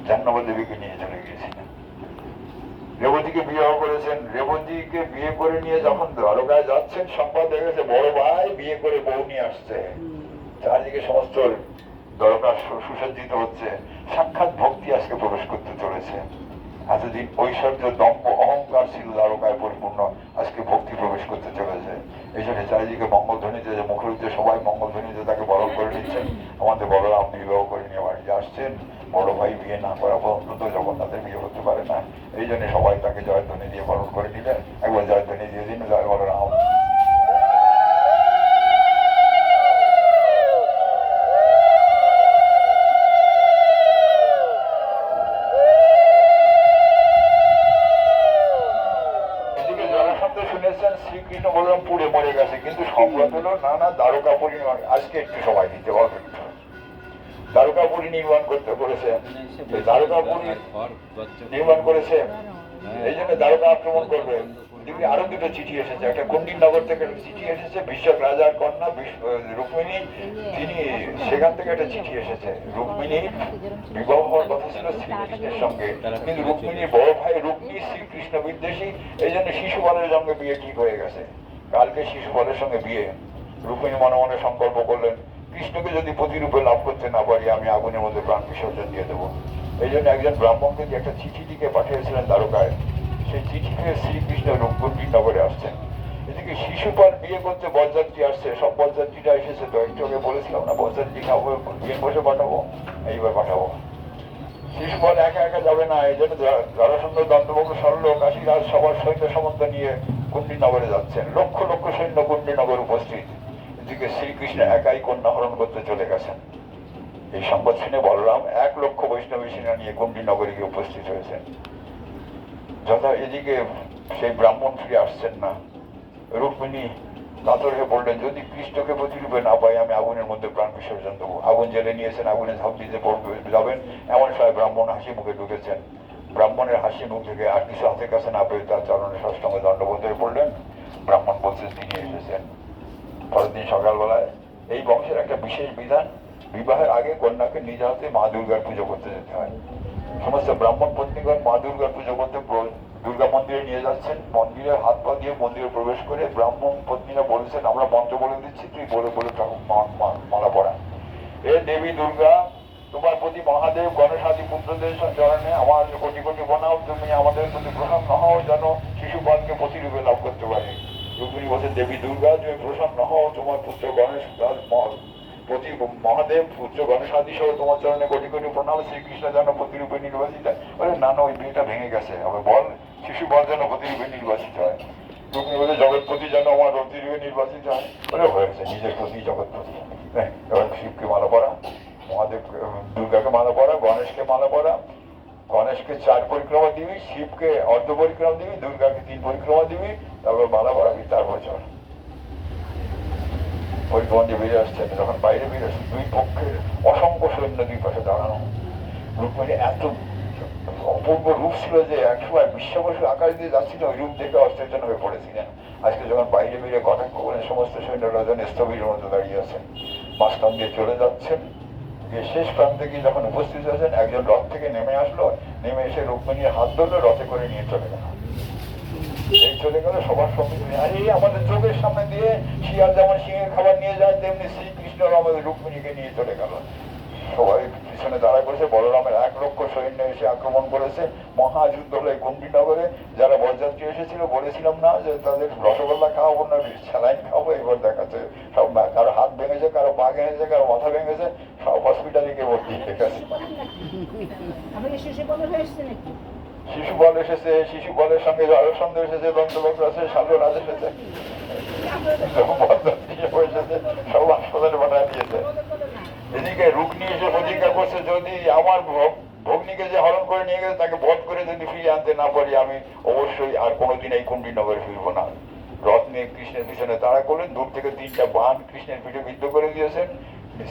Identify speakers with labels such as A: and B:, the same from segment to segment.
A: জাহ্নবী দেবীকে নিয়ে চলে গিয়েছিলেন। রেবতীকে বিবাহ করেছেন। রেবতীকে বিয়ে করে নিয়ে যখন দ্বারকায় যাচ্ছেন, সংবাদ হয়ে গেছে বড় ভাই বিয়ে করে বউ নিয়ে আসছে। চারদিকে সমস্ত দ্বারকা সুসজ্জিত হচ্ছে। সাক্ষাৎ ভক্তি আজকে প্রবেশ করতে চলেছে। এতদিন ঐশ্বর্য দম্ভ অহংকার ছিল দ্বারকায় পরিপূর্ণ, আজকে ভক্তি প্রবেশ করতে চলেছে। এই জন্য চারিদিকে মঙ্গলধ্বনিতে, যে মুখরিতে সবাই মঙ্গলধ্বনিতে তাকে বরণ করে নিচ্ছেন। আমাদের বলরাম বিবাহ করে নিয়ে বাড়িতে আসছেন। বড় ভাই বিয়ে না করা পর্যন্ত জগন্নাথের বিয়ে হতে পারে না। এই জন্য সবাই তাকে জয়ধ্বনি দিয়ে বরণ করে নিলেন। একবার জয়ধ্বনি দিয়ে দিন, জয় বলরাম। শ্রীকৃষ্ণ বললাম পুড়ে মরে গেছে, কিন্তু সংবাদ হলো না না দ্বারকা পরিনির্বাণ, আজকে একটু সময় দিতে হবে। দ্বারকা পরিনির্বাণ করতে করেছে, দ্বারকা নির্মাণ করেছে, এই জন্য দ্বারকা আক্রমণ করবে। আরো দুটো চিঠি এসেছে। একটা কুন্ডিনগর থেকে চিঠি এসেছে, বিশ্বক রাজার কন্যা রুক্মিণী, তিনি সেখান থেকে একটা চিঠি এসেছে। রুক্মিণীর বিবাহ হওয়ার কথা ছিল শ্রীকৃষ্ণের সঙ্গে, কিন্তু রুক্মিণীর বড় ভাই রুক্মিণী শ্রীকৃষ্ণ বিদ্বেষী, এই জন্য শিশুপালের সঙ্গে বিয়ে ঠিক হয়ে গেছে। কালকে শিশুপালের সঙ্গে বিয়ে। রুক্মিণী মনে মনে সংকল্প করলেন, কৃষ্ণকে যদি প্রতিরূপে লাভ করতে না পারি, আমি আগুনের মধ্যে প্রাণ বিসর্জন দিয়ে দেবো। এই জন্য একজন ব্রাহ্মণকে একটা চিঠি লিখে পাঠিয়েছিলেন দ্বারকায়। সেই চিঠিতে শ্রীকৃষ্ণ কুন্ডিনগরে আসছেন। এদিকে শিশুপাল বিয়ে করতে বরযাত্রী আসছে, সব বরযাত্রীরা এসেছে। তো একটু আগে বলেছিলাম না বরযাত্রী খাবো, বিয়ে বসে পাঠাবো, এইবার পাঠাবো। শিশুপাল একা একা যাবে না, এই জন্য জরাসন্ধ, দন্তবক্র, সরল, কাশীরাজ সবার সৈন্য সামন্ত নিয়ে কুন্ডিনগরে যাচ্ছেন। লক্ষ লক্ষ সৈন্য কুন্ডিনগর উপস্থিত। এদিকে শ্রীকৃষ্ণ একাই কন্যা হরণ করতে চলে গেছেন। এই সংবাদ শুনে বলরাম 1 লক্ষ বৈষ্ণবী সেনা নিয়ে কুন্ডিনগরে গিয়ে উপস্থিত হয়েছেন। যথা এদিকে সেই ব্রাহ্মণ ফিরে আসছেন না। রুক্মিণী কাতর হয়ে বললেন, যদি কৃষ্ণকে প্রতিরূপে না পাই, আমি আগুনের মধ্যে প্রাণ বিসর্জন দেবো। আগুন জেলে নিয়েছেন, আগুনে ঝাঁপ দিতে যাবেন, এমন সময় ব্রাহ্মণ হাসি মুখে ঢুকেছেন। ব্রাহ্মণের হাসি মুখ থেকে আর কিছু হাতের কাছে না পেয়ে তার চরণে সাষ্টাঙ্গ দণ্ডবোধ হয়ে পড়লেন। ব্রাহ্মণ বলছেন তিনি এসেছেন। পরের দিন সকালবেলায় এই বংশের একটা বিশেষ বিধান, বিবাহের আগে কন্যাকে নিজ হাতে মা দুর্গার পুজো করতে যেতে হয়। সমস্ত ব্রাহ্মণ পত্নীগণ মা দুর্গার পুজো করতে দুর্গা মন্দিরে নিয়ে যাচ্ছেন। মন্দিরে হাত পা দিয়ে মন্দিরে প্রবেশ করে ব্রাহ্মণ পত্নীরা বলেছেন, আমরা মন্ত্র বলে দিচ্ছি, তুই বলে বলে মালা পড়া। এ দেবী দুর্গা, তোমার প্রতি মহাদেব গণেশ আদি পুত্রদের চরণে আমার কোটি কোটি প্রণাম, তুমি আমাদের প্রতি প্রসন্ন হও যেন শিশুপালকে প্রতিরূপে লাভ করতে পারে। রুক্মিণী বলছেন, দেবী দুর্গা তুমি প্রসন্ন হও, তোমার পুত্র গণেশ প্রতি মহাদেব পুত্র গণেশ আদি সহ তোমার চরণে কোটি কোটি প্রণাম, শ্রীকৃষ্ণ যেন প্রতিরূপে নির্বাচিত হয়। বলে না না, ওই বিয়েটা ভেঙে গেছে, আবার বল শিশুপাল যেন প্রতিরূপে নির্বাচিত হয়। রুক্মিণী বলে, জগৎপতি যেন আমার প্রতিরূপে নির্বাচিত হয়। বলে হয়েছে, নিজের প্রতি জগৎপতি। এবার শিবকে মালা পড়া, মহাদেব দুর্গাকে মালা পড়া, গণেশকে মালা পড়া। গণেশকে 4 পরিক্রমা দিবি, শিবকে অর্ধ পরিক্রমা দিবি, দুর্গাকে 3 পরিক্রমা দিবি, তারপর মালা পড়াবি, তারপর চল। পরিক্রমা দিয়ে বেরিয়ে আসছেন। যখন বাইরে বেরিয়ে আসছে, দুই পক্ষের অসংখ্য সৈন্য দুই পাশে দাঁড়ানো। রুক্মিণী এত অপূর্ব রূপ ছিল যে একসময় বিশ্বাবসুর আকাশ দিয়ে যাচ্ছিল, ওই রূপ দেখে অচেতন হয়ে পড়েছিলেন। আজকে যখন বাইরে বেরিয়ে কটাক্ষ করেন, সমস্ত সৈন্যরা যেন স্থবিরের মতো দাঁড়িয়ে আছেন। মাঝখান দিয়ে চলে যাচ্ছেন, গিয়ে শেষ প্রান্তে গিয়ে যখন উপস্থিত হয়েছেন, একজন রথ থেকে নেমে আসলো, নেমে এসে রুক্মিণীর হাত ধরলো, রথে করে নিয়ে চলে গেল। এই চলে গেল সবার সঙ্গে। আরে আমাদের চোখের সামনে দিয়ে শিয়াল যেমন সিংহের খাবার নিয়ে যায়, তেমনি শ্রীকৃষ্ণ আমাদের রুক্মিণীকে নিয়ে চলে গেল। সবাই পিছনে দাঁড়া করেছে। বলরামের 1 লক্ষ সৈন্য এসে আক্রমণ করেছে। মহাযুদ্ধ হলো এই কুন্ডিনগরে। যারা বরযাত্রী এসেছিল, বলেছিলাম না যে তাদের রসগোল্লা খাওয়াবো না স্যালাইন খাওয়াবো, এবার দেখাচ্ছে সব। কারো হাত ভেঙেছে, কারো পা ভেঙেছে, কারো মাথা ভেঙেছে, সব হসপিটালে গিয়ে ভর্তি হয়ে গেছে। শিশুপাল এসেছে, শিশুপালের সঙ্গে জরাসন্ধ এসেছে, দন্তবক্র আছে, শাল্যরাজ এসেছে, সব হাসপাতালে পাঠায় দিয়েছে। এদিকে রুক্মিণী এসে প্রতিজ্ঞা করছে, যদি আমার ভগ্নীকে যে হরণ করে নিয়ে গেছে তাকে বধ করে যদি ফিরিয়ে আনতে না পারি, আমি অবশ্যই আর কোনোদিন এই কুন্ডিনগরে ফিরবো না। রথ নিয়ে কৃষ্ণের পিছনে তাড়া করলেন। দূর থেকে 3টা বাণ কৃষ্ণের পিঠে বিদ্ধ করে দিয়েছেন।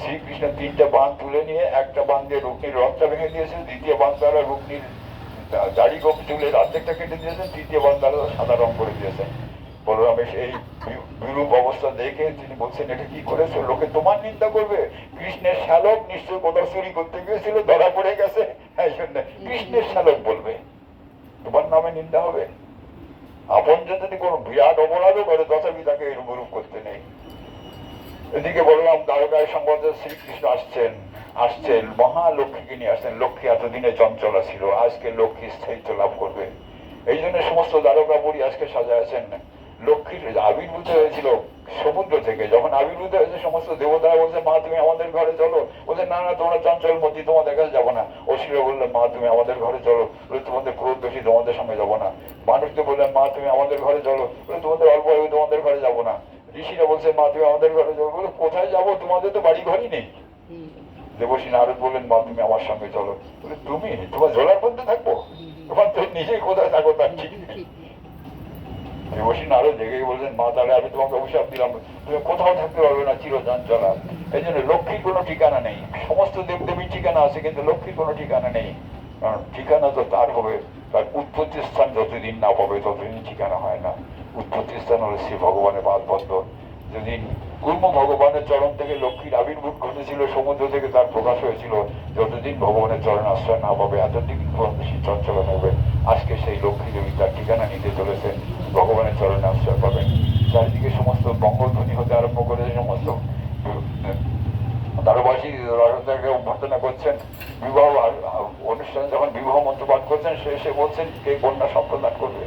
A: শ্রীকৃষ্ণ 3টা বাণ তুলে নিয়ে একটা বাণ দিয়ে রুক্মিণীর রথটা ভেঙে দিয়েছেন, দ্বিতীয় বাণ দ্বারা রুক্মিণীর দাড়ি গোপ চুলের অর্ধেকটা কেটে দিয়েছেন, তৃতীয় বাণ দ্বারা সাদা রং করে দিয়েছেন। বলরামের এই বিরূপ অবস্থা দেখে তিনি বলছেন, এটা কি করেছো? লোকে তোমার নিন্দা করবে। কৃষ্ণের শ্যালক নিশ্চয় কোথাও চুরি করতে গিয়েছিল, ধরা পড়ে গেছে, এই জন্য কৃষ্ণের শ্যালক বলবে, তোমার নামে নিন্দা হবে। আপন যদি কোনো বিরাট অপরাধও করে তথাপি তাকে এরূপ করতে নেই। এদিকে বললাম দ্বারকায় সংবাদ শ্রীকৃষ্ণ আসছেন মহালক্ষ্মীকে নিয়ে আসছেন। লক্ষ্মী এতদিনে চঞ্চলা ছিল, আজকে লক্ষ্মী স্থায়িত্ব লাভ করবে। এই জন্য সমস্ত দ্বারকাপুরী আজকে সাজা আছেন। লক্ষ্মীর আবির্ভূত হয়েছিল সমুদ্র থেকে, যখন আবির্ভূত হয়েছে সমস্ত দেবতারা বলছে মা তুমি আমাদের ঘরে চলো। বলছে না না তোমরা চঞ্চল মতি, তোমাদের কাছে যাবো না। অসুরে বললেন মা তুমি আমাদের ঘরে চলো। বলে তোমাদের ক্রোধ বেশি, তোমাদের সঙ্গে যাবো না। মানুষকে বললেন মা তুমি আমাদের ঘরে চলো। বলে তোমাদের অল্প আয়ু, তোমাদের ঘরে যাবো না। ঋষিরা বলছে মা তুমি আমাদের ঘরে যাবো। বলে কোথায় যাবো, তোমাদের তো বাড়ি ঘরই নেই। দেবশ্রী নারদ বললেন মা তুমি আমার সঙ্গে চলো। বলে তুমি তোমার ঝোলার মধ্যে থাকবো, তোমার তো নিজেই কোথায় থাকো তার ঠিক নেই। দেবশ্রী নারদ জেগে বললেন মা তাহলে আমি তোমাকে অভিশাপ দিলাম, তুমি কোথাও থাকতে পারবে না চিরযান চলা। এই জন্য লক্ষ্মীর কোনো ঠিকানা নেই। সমস্ত দেবদেবীর ঠিকানা আছে কিন্তু লক্ষ্মীর কোনো ঠিকানা নেই। কারণ ঠিকানা তো তার হবে, তার উৎপত্তি স্থান যতদিন না পাবে ততদিন ঠিকানা হয় না। উৎপত্তি স্থান হলো শ্রী ভগবানের পাদপদ্ম। যেদিন কুর্ম ভগবানের চরণ থেকে লক্ষ্মীর আবির্ভূত ঘটেছিল, সমুদ্র থেকে তার প্রকাশ হয়েছিল, যতদিন ভগবানের চরণ আশ্রয় না পাবে এতদিন সেই চঞ্চলন হবে। আজকে সেই লক্ষ্মী দেবী তার ঠিকানা নিতে চলেছেন, ভগবানের চরণে আশ্রয় পাবেন। চারিদিকে সমস্ত মঙ্গলধ্বনি হতে আরম্ভ করে সমস্ত দারোবাসী রাজাকে অভ্যর্থনা করছেন। বিবাহ অনুষ্ঠানে যখন বিবাহ মন্ত্র পাঠ করছেন সে বলছেন কে কন্যা সম্প্রদান করবে।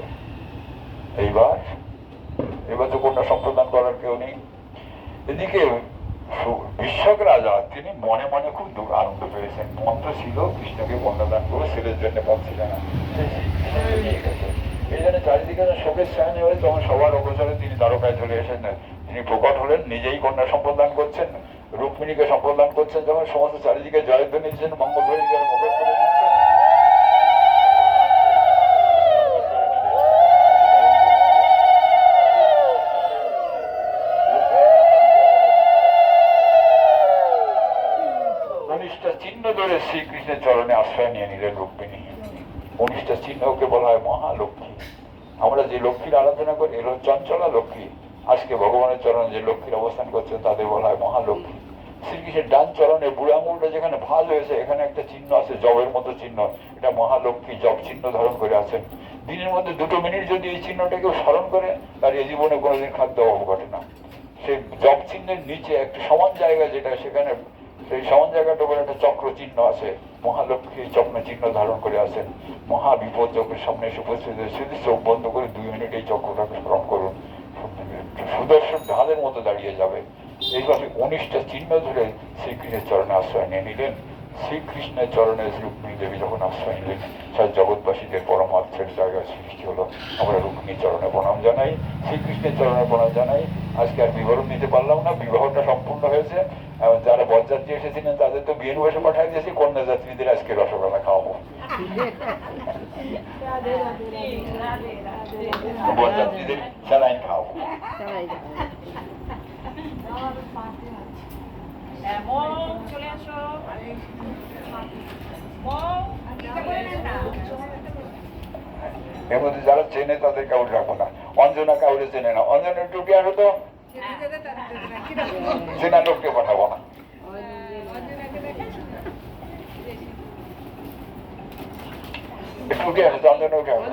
A: এইবার তো কন্যা সম্প্রদান করার কেউ নেই। এদিকে বিশ্বক রাজা তিনি মনে মনে খুব আনন্দ পেয়েছেন। মন্ত্র ছিল কৃষ্ণকে কন্যাদান করে, ছেলের জন্য পাচ্ছিল না। এই জন্য চারিদিকে শোকের ছায়া হয়ে তখন সবার অবসরে তিনি দ্বারকায় চলে এসেছেন। তিনি প্রকট হলেন, নিজেই কন্যা সম্প্রদান করছেন, রুক্মিণীকে সম্প্রদান করছেন। যখন সমস্ত চারিদিকে জয়ধ্বনি দিচ্ছেন, মঙ্গলধ্বনি মোবাইল করে দিচ্ছেন, চিহ্ন ধরে শ্রীকৃষ্ণের চরণে আশ্রয় নিয়ে নিলেন রুক্মিণী। 19টা চিহ্নকে বলা হয় মহালক্ষ্মী। আমরা যে লক্ষ্মীর আরাধনা করি এর চঞ্চলা লক্ষ্মী। আজকে ভগবানের চরণে যে লক্ষ্মীর অবস্থান করছে তাদের বলা হয় মহালক্ষ্মী। শ্রীকৃষ্ণের ডান চরণে বুড়ো আঙুলটা যেখানে ভাঁজ হয়েছে এখানে একটা চিহ্ন আছে, জবের মতো চিহ্ন। এটা মহালক্ষ্মী জব চিহ্ন ধারণ করে আছেন। দিনের মধ্যে 2 মিনিট যদি এই চিহ্নটাকে স্মরণ করে তার এই জীবনে কোনোদিন খাদ্য অভাব ঘটে না। সেই জব চিহ্নের নিচে একটা সমান জায়গা, যেটা সেখানে সেই সমান জায়গাটা উপরে একটা চক্র চিহ্ন আছে। মহালক্ষ্মী চক্র চিহ্ন ধারণ করে আছেন। মহা বিপদ চক্রের সামনে এসে উপস্থিত হয়েছে। চোখ বন্ধ করে 2 মিনিট এই চক্রটাকে স্মরণ করুন, সুদর্শন ঢালের মতো দাঁড়িয়ে যাবে। এইভাবে 19টা চিহ্ন ধরে শ্রীকৃষ্ণের চরণে আশ্রয় নিয়ে নিলেন। শ্রীকৃষ্ণের চরণে রুক্মিণী দেবী যখন আশ্রয় নিলেন, সারা জগৎবাসীদের পরমার্থের জায়গা সৃষ্টি হলো। আমরা রুক্মিণীর চরণে প্রণাম জানাই, শ্রীকৃষ্ণের চরণে প্রণাম জানাই। আজকে আর বিবরণ নিতে পারলাম না, বিবাহটা সম্পূর্ণ হয়েছে। যারা বরযাত্রী এসেছিলেন তাদের তো বিয়ের বয়সে পাঠিয়ে দিয়েছি, কন্যা যাত্রীদের আজকে রসগোল্লা খাওয়াবো। বরযাত্রীদের স্যালাইন খাওয়াবো। এর মধ্যে যারা চেনে তাদের কাউরে রাখবো না। অঞ্জনা কাউরে চেনে না, অঞ্জনা টুটি আসো তো, চেনা লোককে পাঠাবো না। উঠে আসো, অঞ্জনা উঠে আসো।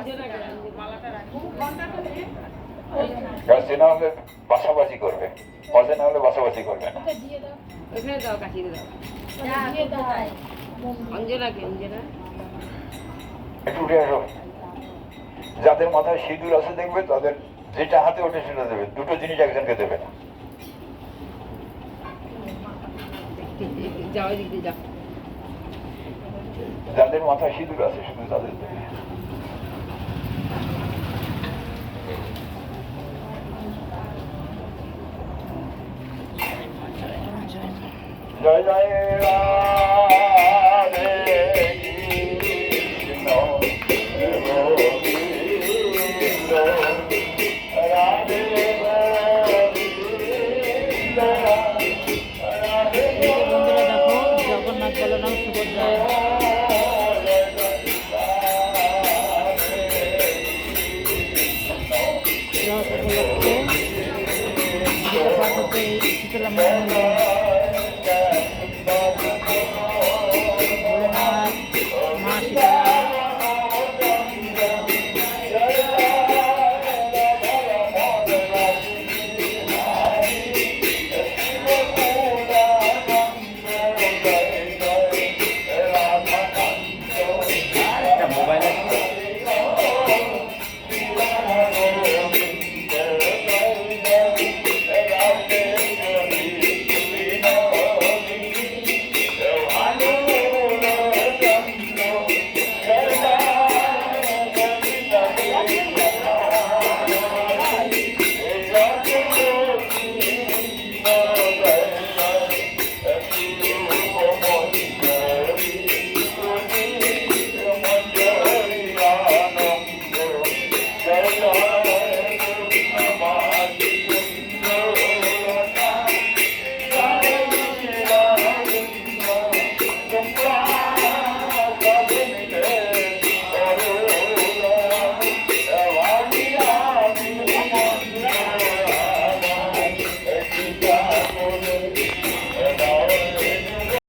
A: চেনা হলে বাসাবাসি করবে, অচেনা হলে বাসাবাসি করবে না। একটু উঠে আসো। যাদের মাথায় সিঁদুর আছে দেখবে তাদের যেটা হাতে ওঠে সেটা দেবে, 2টো জিনিস একজনকে দেবে না। যাদের মাথায় সিঁদুর আছে শুধু তাদের দেবে। জয় জয় রাম।